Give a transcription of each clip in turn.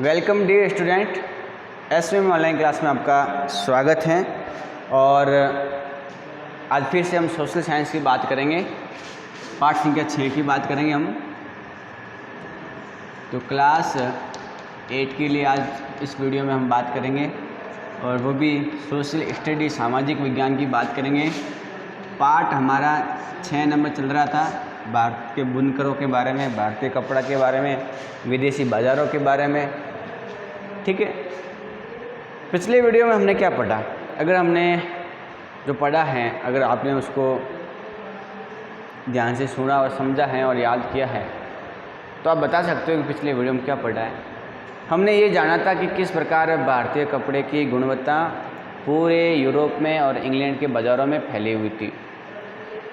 Welcome dear student, SVM online class में आपका स्वागत है। और आज फिर से हम सोशल साइंस की बात करेंगे, पाठ संख्या 6 की बात करेंगे हम। तो क्लास 8 के लिए आज इस वीडियो में हम बात करेंगे, और वो भी सोशल स्टडी, सामाजिक विज्ञान की बात करेंगे। पाठ हमारा 6 नंबर चल रहा था, भारत के बुनकरों के बारे में, भारतीय कपड़ा के बारे में, विदेशी बाज़ारों के बारे में। ठीक है, पिछले वीडियो में हमने क्या पढ़ा? अगर हमने जो पढ़ा है, अगर आपने उसको ध्यान से सुना और समझा है और याद किया है, तो आप बता सकते हो कि पिछले वीडियो में क्या पढ़ा है। हमने ये जाना था कि किस प्रकार भारतीय कपड़े की गुणवत्ता पूरे यूरोप में और इंग्लैंड के बाज़ारों में फैली हुई थी।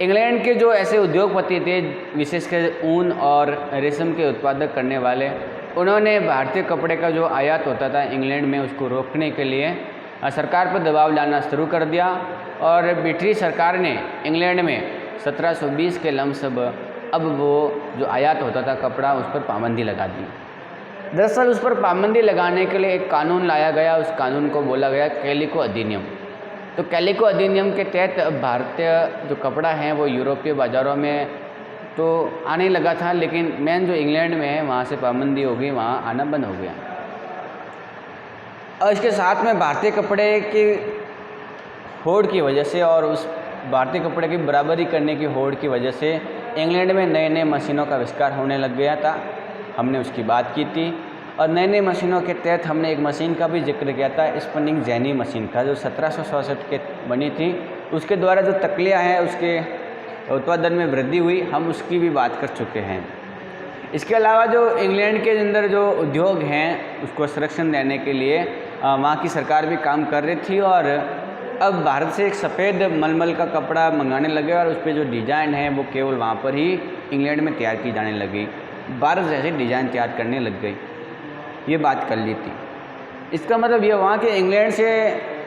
इंग्लैंड के जो ऐसे उद्योगपति थे, विशेषकर ऊन और रेशम के उत्पादक करने वाले, उन्होंने भारतीय कपड़े का जो आयात होता था इंग्लैंड में, उसको रोकने के लिए सरकार पर दबाव डालना शुरू कर दिया। और ब्रिटिश सरकार ने इंग्लैंड में 1720 के लमसम अब वो जो आयात होता था कपड़ा, उस पर पाबंदी लगा दी। दरअसल उस पर पाबंदी लगाने के लिए एक कानून लाया गया, उस कानून को बोला गया कैलिको अधिनियम। तो कैलिको अधिनियम के तहत अब भारतीय जो कपड़ा है वो यूरोपीय बाज़ारों में तो आने लगा था, लेकिन मेन जो इंग्लैंड में है वहाँ से पाबंदी हो गई, वहाँ आना बंद हो गया। और इसके साथ में भारतीय कपड़े की होड़ की वजह से और उस भारतीय कपड़े की बराबरी करने की होड़ की वजह से इंग्लैंड में नए नए मशीनों का आविष्कार होने लग गया था। हमने उसकी बात की थी, और नई नई मशीनों के तहत हमने एक मशीन का भी जिक्र किया था, स्पिनिंग जेनी मशीन का, जो 1767 के बनी थी। उसके द्वारा जो तकलियाँ हैं उसके उत्पादन में वृद्धि हुई, हम उसकी भी बात कर चुके हैं। इसके अलावा जो इंग्लैंड के अंदर जो उद्योग हैं उसको संरक्षण देने के लिए वहाँ की सरकार भी काम कर रही थी, और अब भारत से एक सफ़ेद मलमल का कपड़ा मंगाने लगे, और उस पर जो डिज़ाइन है वो केवल वहाँ पर ही इंग्लैंड में तैयार की जाने लगी। भारत जैसे डिज़ाइन तैयार करने लग गई, ये बात कर ली थी। इसका मतलब ये वहाँ के इंग्लैंड से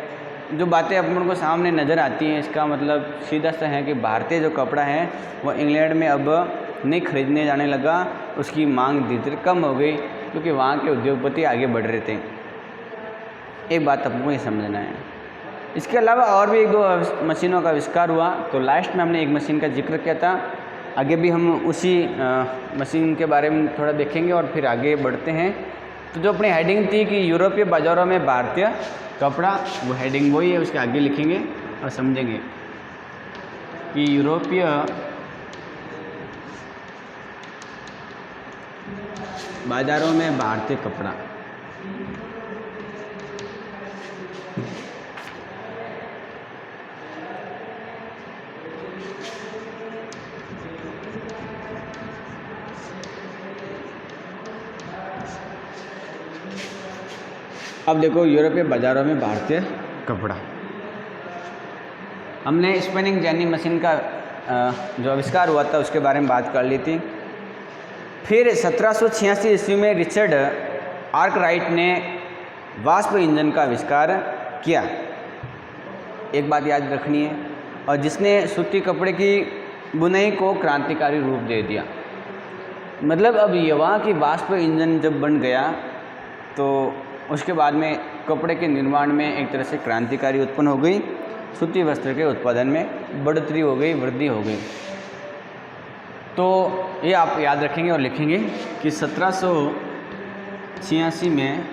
जो बातें अपन को सामने नज़र आती हैं, इसका मतलब सीधा सा है कि भारतीय जो कपड़ा है वो इंग्लैंड में अब नहीं खरीदने जाने लगा, उसकी मांग धीरे धीरे कम हो गई, क्योंकि वहाँ के उद्योगपति आगे बढ़ रहे थे। एक बात अपन ये समझना है। इसके अलावा और भी एक दो मशीनों का आविष्कार हुआ। तो लास्ट में हमने एक मशीन का जिक्र किया था, आगे भी हम उसी मशीन के बारे में थोड़ा देखेंगे और फिर आगे बढ़ते हैं। तो जो अपनी हेडिंग थी कि यूरोपीय बाज़ारों में भारतीय कपड़ा, वो हेडिंग वही है, उसके आगे लिखेंगे और समझेंगे कि यूरोपीय बाज़ारों में भारतीय कपड़ा। अब देखो, यूरोपीय बाज़ारों में भारतीय कपड़ा, हमने स्पिनिंग जेनी मशीन का जो आविष्कार हुआ था उसके बारे में बात कर ली थी। फिर 1786 ईस्वी में रिचर्ड आर्कराइट ने वाष्प इंजन का आविष्कार किया। एक बात याद रखनी है, और जिसने सूती कपड़े की बुनाई को क्रांतिकारी रूप दे दिया। मतलब अब ये वहाँ की वाष्प इंजन जब बन गया तो उसके बाद में कपड़े के निर्माण में एक तरह से क्रांतिकारी उत्पन्न हो गई, सूती वस्त्र के उत्पादन में बढ़ोतरी हो गई, वृद्धि हो गई। तो ये आप याद रखेंगे और लिखेंगे कि 1786 में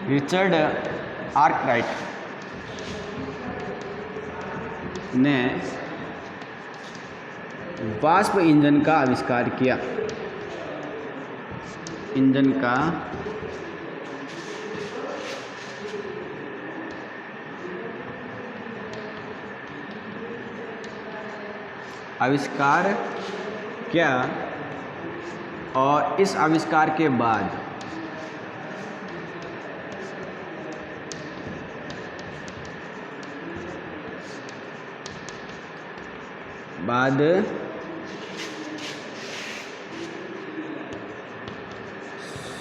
रिचर्ड आर्कराइट ने वाष्प इंजन का आविष्कार किया। इंजन का आविष्कार किया, और इस आविष्कार के बाद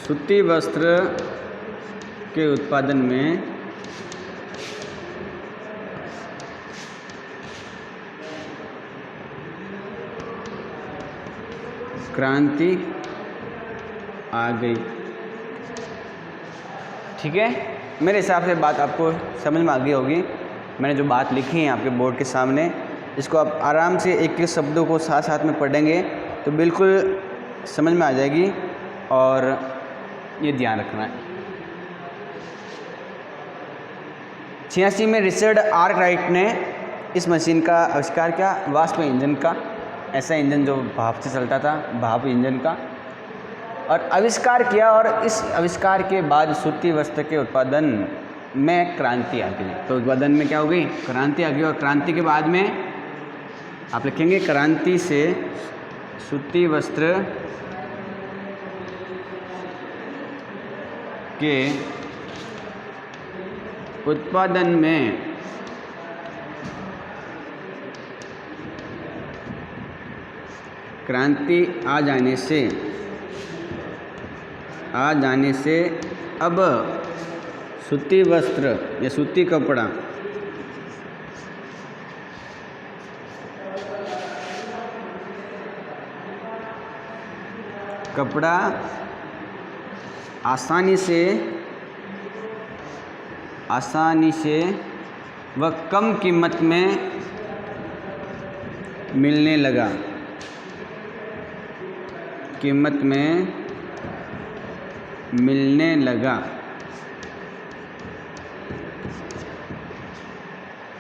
सूती वस्त्र के उत्पादन में क्रांति आ गई। ठीक है, मेरे हिसाब से बात आपको समझ में आ गई होगी। मैंने जो बात लिखी है आपके बोर्ड के सामने, इसको आप आराम से एक एक शब्दों को साथ साथ में पढ़ेंगे तो बिल्कुल समझ में आ जाएगी, और ये ध्यान रखना है। 86 में रिचर्ड आर्कराइट ने इस मशीन का आविष्कार किया, वाष्प इंजन का, ऐसा इंजन जो भाप से चलता था, भाप इंजन का, और आविष्कार किया। और इस आविष्कार के बाद सूती वस्त्र के उत्पादन में क्रांति आ गई। तो उत्पादन में क्या हो गई? क्रांति आ गई। और क्रांति के बाद में आप लिखेंगे क्रांति से सूती वस्त्र के उत्पादन में क्रांति आ जाने से अब सूती वस्त्र या सूती कपड़ा आसानी से व कम कीमत में मिलने लगा।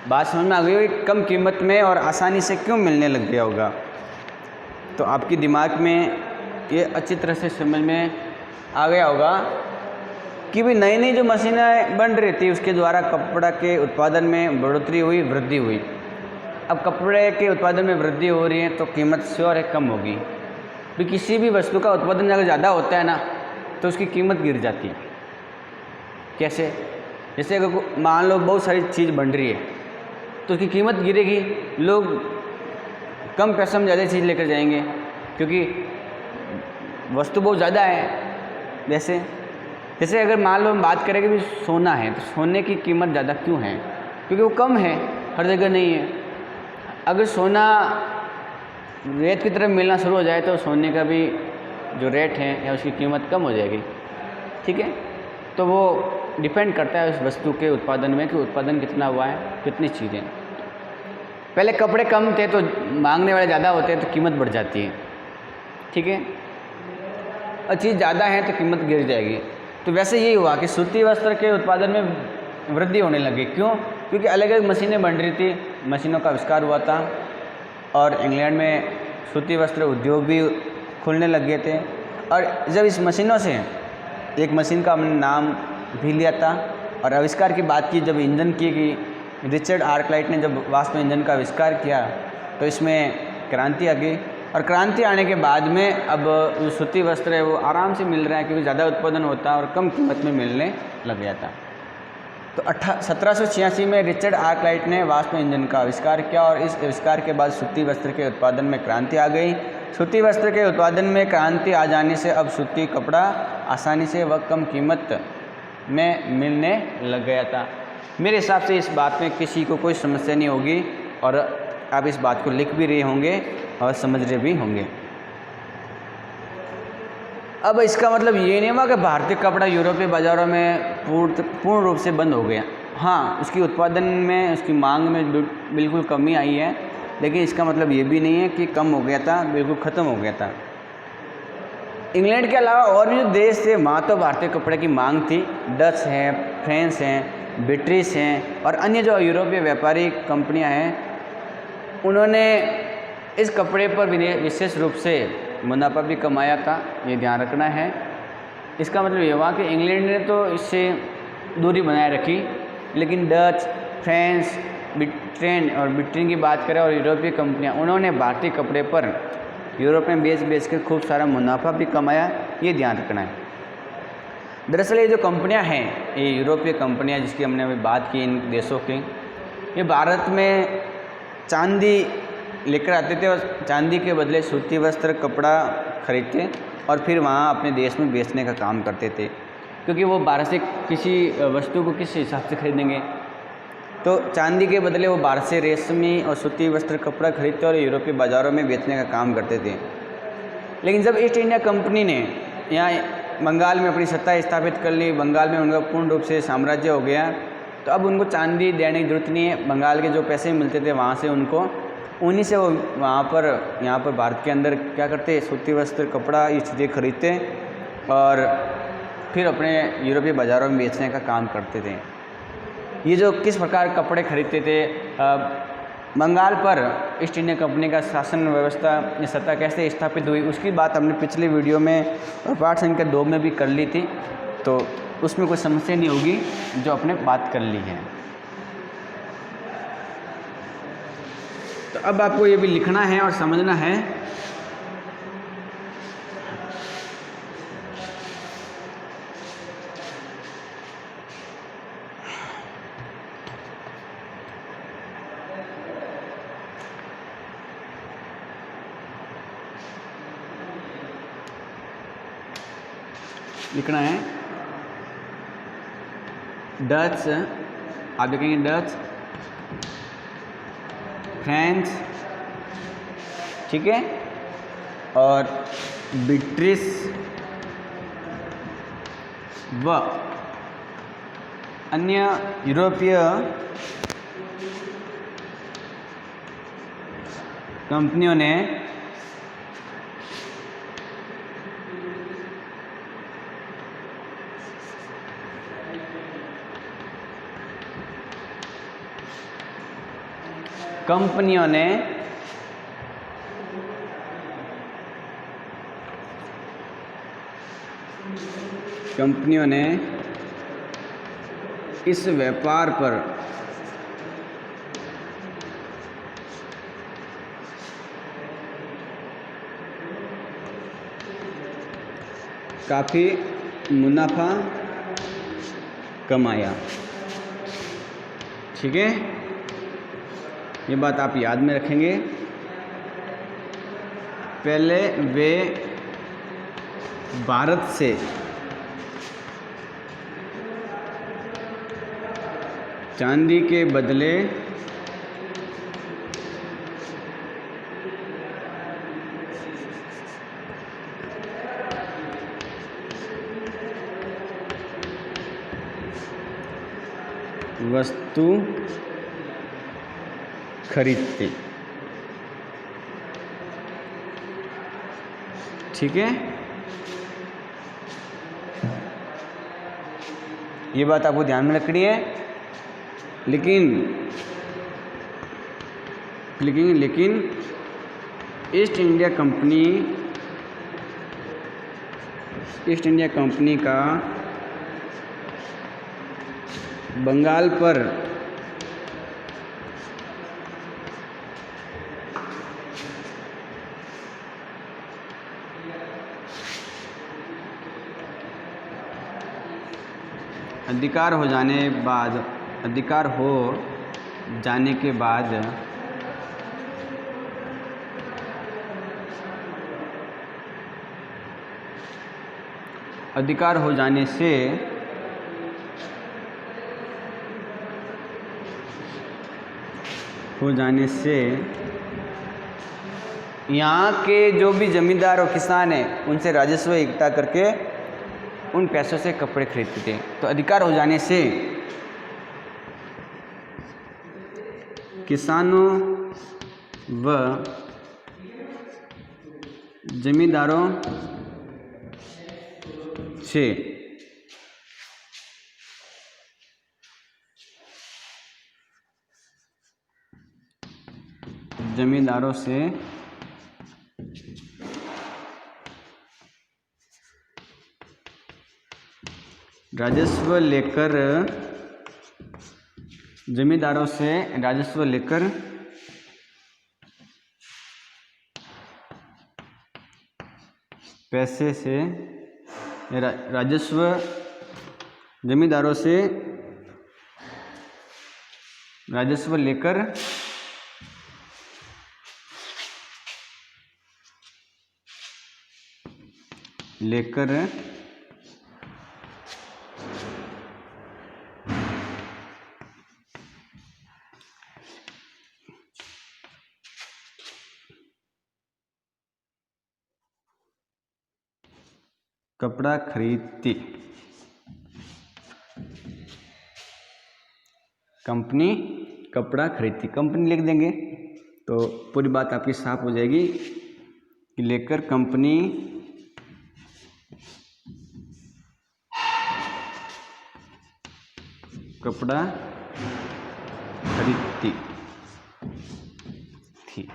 बात समझ में आ गई होगी, कम कीमत में और आसानी से क्यों मिलने लग गया होगा। तो आपके दिमाग में ये अच्छी तरह से समझ में आ गया होगा कि भी नई नई जो मशीनें बन रही थी उसके द्वारा कपड़ा के उत्पादन में बढ़ोतरी हुई, वृद्धि हुई। अब कपड़े के उत्पादन में वृद्धि हो रही है तो कीमत श्योर है कम होगी। भी किसी भी वस्तु का उत्पादन अगर ज़्यादा होता है ना तो उसकी कीमत गिर जाती है। कैसे? जैसे अगर मान लो बहुत सारी चीज़ बन रही है तो उसकी कीमत गिरेगी, लोग कम पैसे में ज़्यादा चीज़ लेकर जाएंगे क्योंकि वस्तु बहुत ज़्यादा है। जैसे अगर मान लो हम बात करें कि भी सोना है तो सोने की कीमत ज़्यादा क्यों है? क्योंकि वो कम है, हर जगह नहीं है। अगर सोना रेत की तरफ मिलना शुरू हो जाए तो सोने का भी जो रेट है या उसकी कीमत कम हो जाएगी। ठीक है, तो वो डिपेंड करता है उस वस्तु के उत्पादन में कि उत्पादन कितना हुआ है, कितनी चीज़ें। पहले कपड़े कम थे तो मांगने वाले ज़्यादा होते हैं तो कीमत बढ़ जाती है। ठीक है, और चीज़ ज़्यादा है तो कीमत गिर जाएगी। तो वैसे यही हुआ कि सूती वस्त्र के उत्पादन में वृद्धि होने लगी। क्यों? क्योंकि अलग अलग मशीनें बन रही थी, मशीनों का आविष्कार हुआ था और इंग्लैंड में सूती वस्त्र उद्योग भी खुलने लग गए थे। और जब इस मशीनों से एक मशीन का हमने नाम भी लिया था और आविष्कार की बात की, जब इंजन की गई, रिचर्ड आर्कराइट ने जब वाष्प इंजन का आविष्कार किया तो इसमें क्रांति आ गई। और क्रांति आने के बाद में अब जो सूती वस्त्र है वो आराम से मिल रहा है क्योंकि ज़्यादा उत्पादन होता है और कम कीमत में मिलने लग गया था। तो 1786 में रिचर्ड आर्कराइट ने वाष्प इंजन का आविष्कार किया और इस आविष्कार के बाद सूती वस्त्र के उत्पादन में क्रांति आ गई। सूती वस्त्र के उत्पादन में क्रांति आ जाने से अब सूती कपड़ा आसानी से व कम कीमत में मिलने लग गया था। मेरे हिसाब से इस बात में किसी को कोई समस्या नहीं होगी और आप इस बात को लिख भी रहे होंगे और समझ रहे भी होंगे। अब इसका मतलब ये नहीं हुआ कि भारतीय कपड़ा यूरोपीय बाज़ारों में पूर्ण रूप से बंद हो गया। हाँ, उसकी उत्पादन में, उसकी मांग में बिल्कुल कमी आई है, लेकिन इसका मतलब ये भी नहीं है कि कम हो गया था, बिल्कुल ख़त्म हो गया था। इंग्लैंड के अलावा और भी जो देश थे वहाँ तो भारतीय कपड़े की मांग थी। डच हैं, फ्रांस हैं, ब्रिटिश हैं और अन्य जो यूरोपीय व्यापारी कंपनियाँ हैं, उन्होंने इस कपड़े पर विशेष रूप से मुनाफा भी कमाया था, ये ध्यान रखना है। इसका मतलब ये हुआ कि इंग्लैंड ने तो इससे दूरी बनाए रखी, लेकिन डच, फ्रांस, ब्रिटेन की बात करें और यूरोपीय कंपनियां, उन्होंने भारतीय कपड़े पर यूरोप में बेच कर खूब सारा मुनाफा भी कमाया, ये ध्यान रखना है। दरअसल ये जो कंपनियां हैं, ये यूरोपीय कंपनियां जिसकी हमने अभी बात की, इन देशों की, ये भारत में चांदी लेकर आते थे और चांदी के बदले सूती वस्त्र कपड़ा खरीदते और फिर वहाँ अपने देश में बेचने का काम करते थे, क्योंकि वो भारत से किसी वस्तु को किस हिसाब से खरीदेंगे। तो चांदी के बदले वो भारत से रेशमी और सूती वस्त्र कपड़ा खरीदते और यूरोपीय बाज़ारों में बेचने का काम करते थे। लेकिन जब ईस्ट इंडिया कंपनी ने यहाँ बंगाल में अपनी सत्ता स्थापित कर ली, बंगाल में उनका पूर्ण रूप से साम्राज्य हो गया, तो अब उनको चांदी देने की जरूरत नहीं है। बंगाल के जो पैसे मिलते थे वहाँ से उनको, उन्हीं से वो वहाँ पर यहाँ पर भारत के अंदर क्या करते, सूती वस्त्र, कपड़ा, ये चीज़ें खरीदते और फिर अपने यूरोपीय बाज़ारों में बेचने का काम करते थे। ये जो किस प्रकार कपड़े खरीदते थे, बंगाल पर ईस्ट इंडिया कंपनी का शासन व्यवस्था या सत्ता कैसे स्थापित हुई, उसकी बात हमने पिछले वीडियो में पार्ट संख्या 2 में भी कर ली थी, तो उसमें कोई समस्या नहीं होगी, जो अपने बात कर ली है। तो अब आपको ये भी लिखना है और समझना है लिखना है डच, आप लिखेंगे डच, फ्रेंच, ठीक है, और ब्रिटिश व अन्य यूरोपीय कंपनियों ने इस व्यापार पर काफ़ी मुनाफा कमाया, ठीक है। ये बात आप याद में रखेंगे। पहले वे भारत से चांदी के बदले वस्तु खरीदते, ठीक है। ये बात आपको ध्यान में रखनी है। लेकिन ईस्ट इंडिया कंपनी का बंगाल पर अधिकार हो जाने के बाद यहाँ के जो भी जमींदार और किसान हैं उनसे राजस्व इकट्ठा करके उन पैसों से कपड़े खरीदते थे। तो अधिकार हो जाने से किसानों व जमींदारों से राजस्व लेकर पैसे से जमींदारों से राजस्व लेकर कपड़ा खरीदती, कंपनी कपड़ा खरीदती, कंपनी लिख देंगे तो पूरी बात आपकी साफ हो जाएगी कि लेकर कंपनी कपड़ा खरीदती थी।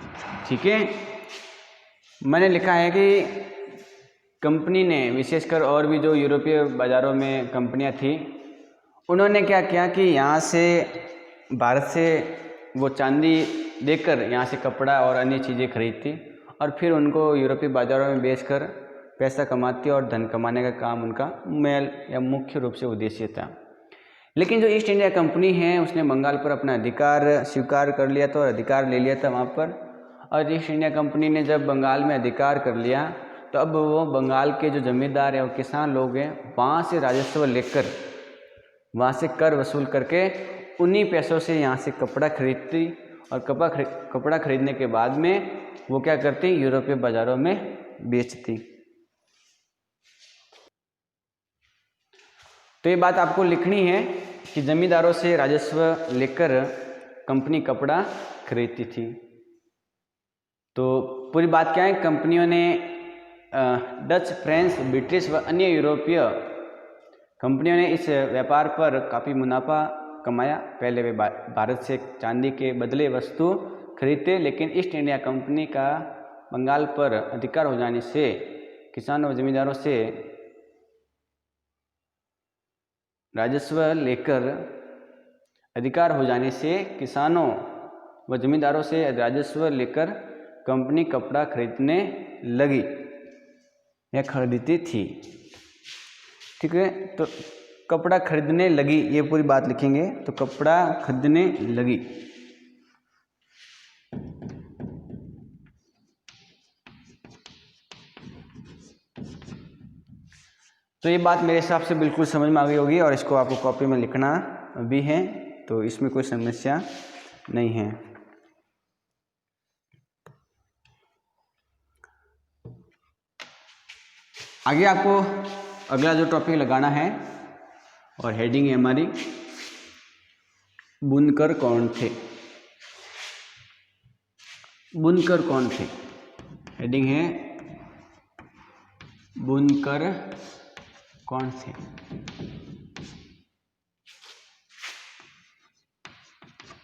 ठीक है, मैंने लिखा है कि कंपनी ने, विशेषकर और भी जो यूरोपीय बाज़ारों में कंपनियां थी, उन्होंने क्या किया कि यहाँ से, भारत से वो चांदी देकर यहाँ से कपड़ा और अन्य चीज़ें खरीदती और फिर उनको यूरोपीय बाज़ारों में बेचकर पैसा कमाती और धन कमाने का काम उनका मेल या मुख्य रूप से उद्देश्य था। लेकिन जो ईस्ट इंडिया कंपनी है उसने बंगाल पर अपना अधिकार स्वीकार कर लिया था और अधिकार ले लिया था वहाँ पर। और ईस्ट इंडिया कंपनी ने जब बंगाल में अधिकार कर लिया तो अब वो बंगाल के जो जमींदार हैं और किसान लोग हैं वहाँ से राजस्व लेकर, वहाँ से कर वसूल करके उन्हीं पैसों से यहाँ से कपड़ा खरीदती और कपड़ा खरीदने के बाद में वो क्या करती, यूरोपीय बाज़ारों में बेचती। तो ये बात आपको लिखनी है कि जमींदारों से राजस्व लेकर कंपनी कपड़ा खरीदती थी। तो पूरी बात क्या है, कंपनियों ने डच, फ्रेंच, ब्रिटिश व अन्य यूरोपीय कंपनियों ने इस व्यापार पर काफ़ी मुनाफा कमाया। पहले वे भारत से चांदी के बदले वस्तु खरीदते, लेकिन ईस्ट इंडिया कंपनी का बंगाल पर अधिकार हो जाने से किसानों व जमींदारों से राजस्व लेकर, अधिकार हो जाने से किसानों व जमींदारों से राजस्व लेकर कंपनी कपड़ा खरीदने लगी या खरीदती थी। ठीक है, तो कपड़ा खरीदने लगी, ये पूरी बात लिखेंगे। तो कपड़ा खरीदने लगी। तो ये बात मेरे हिसाब से बिल्कुल समझ में आ गई होगी और इसको आपको कॉपी में लिखना भी है, तो इसमें कोई समस्या नहीं है। आगे आपको अगला जो टॉपिक लगाना है और हेडिंग है हमारी, बुनकर कौन थे। बुनकर कौन थे, हेडिंग है बुनकर कौन थे।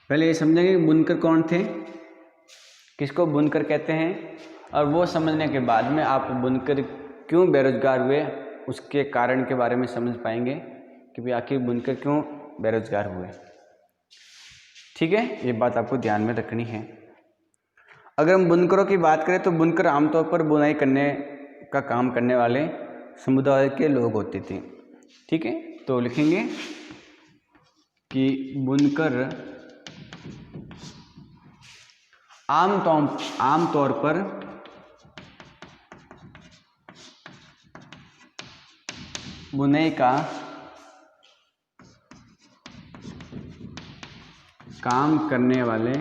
पहले ये समझेंगे बुनकर कौन थे, किसको बुनकर कहते हैं, और वो समझने के बाद में आप बुनकर क्यों बेरोजगार हुए उसके कारण के बारे में समझ पाएंगे कि भाई आखिर बुनकर क्यों बेरोजगार हुए। ठीक है, ये बात आपको ध्यान में रखनी है। अगर हम बुनकरों की बात करें तो बुनकर आमतौर पर बुनाई करने का काम करने वाले समुदाय के लोग होते थे। ठीक है, तो लिखेंगे कि बुनकर आमतौर पर बुनाई का काम करने वाले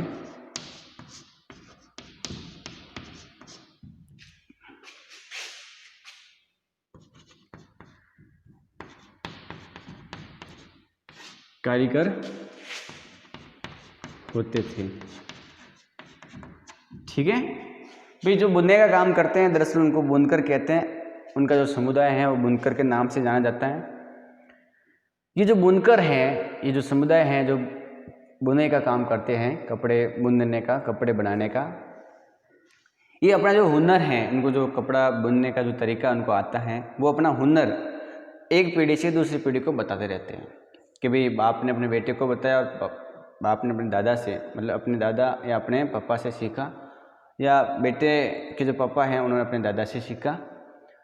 कारीगर होते थे। ठीक है भाई, जो बुनने का काम करते हैं दरअसल उनको बुनकर कहते हैं। उनका जो समुदाय है वो बुनकर के नाम से जाना जाता है। ये जो बुनकर हैं, ये जो समुदाय हैं जो बुनाई का काम करते हैं, कपड़े बुनने का, कपड़े बनाने का, ये अपना जो हुनर है, उनको जो कपड़ा बुनने का जो तरीका उनको आता है, वो अपना हुनर एक पीढ़ी से दूसरी पीढ़ी को बताते रहते हैं कि भाई बाप ने अपने बेटे को बताया और बाप ने अपने दादा से, मतलब अपने दादा या अपने पापा से सीखा, या बेटे के जो पापा हैं उन्होंने अपने दादा से सीखा।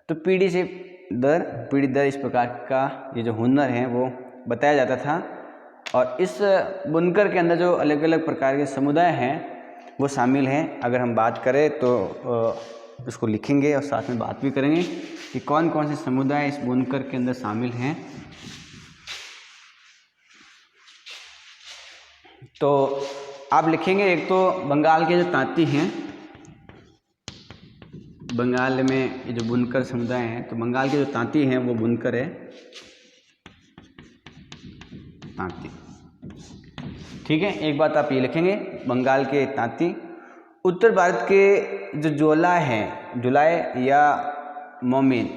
तो पीढ़ी दर इस प्रकार का ये जो हुनर है वो बताया जाता था। और इस बुनकर के अंदर जो अलग अलग प्रकार के समुदाय हैं वो शामिल हैं। अगर हम बात करें तो उसको लिखेंगे और साथ में बात भी करेंगे कि कौन कौन से समुदाय इस बुनकर के अंदर शामिल हैं। तो आप लिखेंगे, एक तो बंगाल के जो तांती हैं, बंगाल में ये जो बुनकर समुदाय हैं, तो बंगाल के जो तांती हैं वो बुनकर है, तांती। ठीक है, एक बात आप ये लिखेंगे, बंगाल के तांती। उत्तर भारत के जो जोला हैं, जुलाय या मोमिन,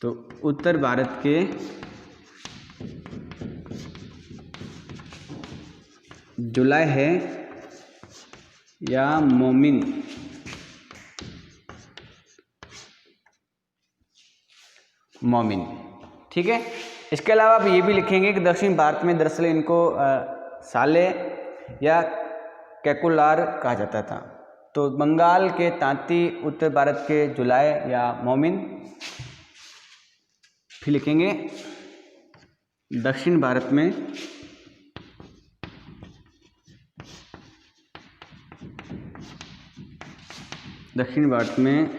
तो उत्तर भारत के जुलाय है या मोमिन, मोमिन। ठीक है, इसके अलावा आप ये भी लिखेंगे कि दक्षिण भारत में दरअसल इनको साले या कैकुलार कहा जाता था। तो बंगाल के तांती, उत्तर भारत के जुलाय या मोमिन। फिर लिखेंगे दक्षिण भारत में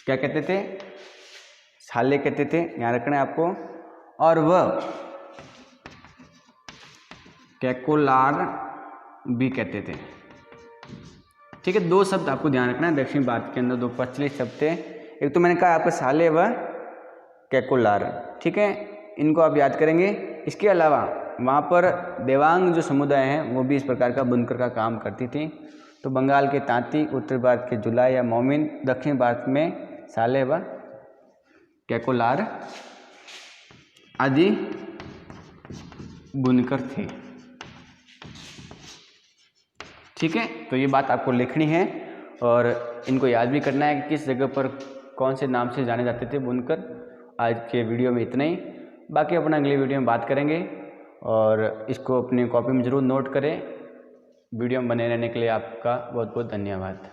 क्या कहते थे, साले कहते थे, ध्यान रखना है आपको, और वह कैकोलार भी कहते थे। ठीक है, दो शब्द आपको ध्यान रखना है दक्षिण भारत के अंदर, दो प्रचलित शब्द थे, एक तो मैंने कहा आपका साले व कैकोलार। ठीक है, इनको आप याद करेंगे। इसके अलावा वहाँ पर देवांग जो समुदाय हैं वो भी इस प्रकार का बुनकर का काम करती थी। तो बंगाल के तांती, उत्तर भारत के जुलाय या मोमिन, दक्षिण भारत में साले व कैकोलार आदि बुनकर थे। ठीक है, तो ये बात आपको लिखनी है और इनको याद भी करना है कि किस जगह पर कौन से नाम से जाने जाते थे बुनकर। आज के वीडियो में इतना ही, बाकी अपना अगले वीडियो में बात करेंगे और इसको अपनी कॉपी में ज़रूर नोट करें। वीडियो में बने रहने के लिए आपका बहुत बहुत धन्यवाद।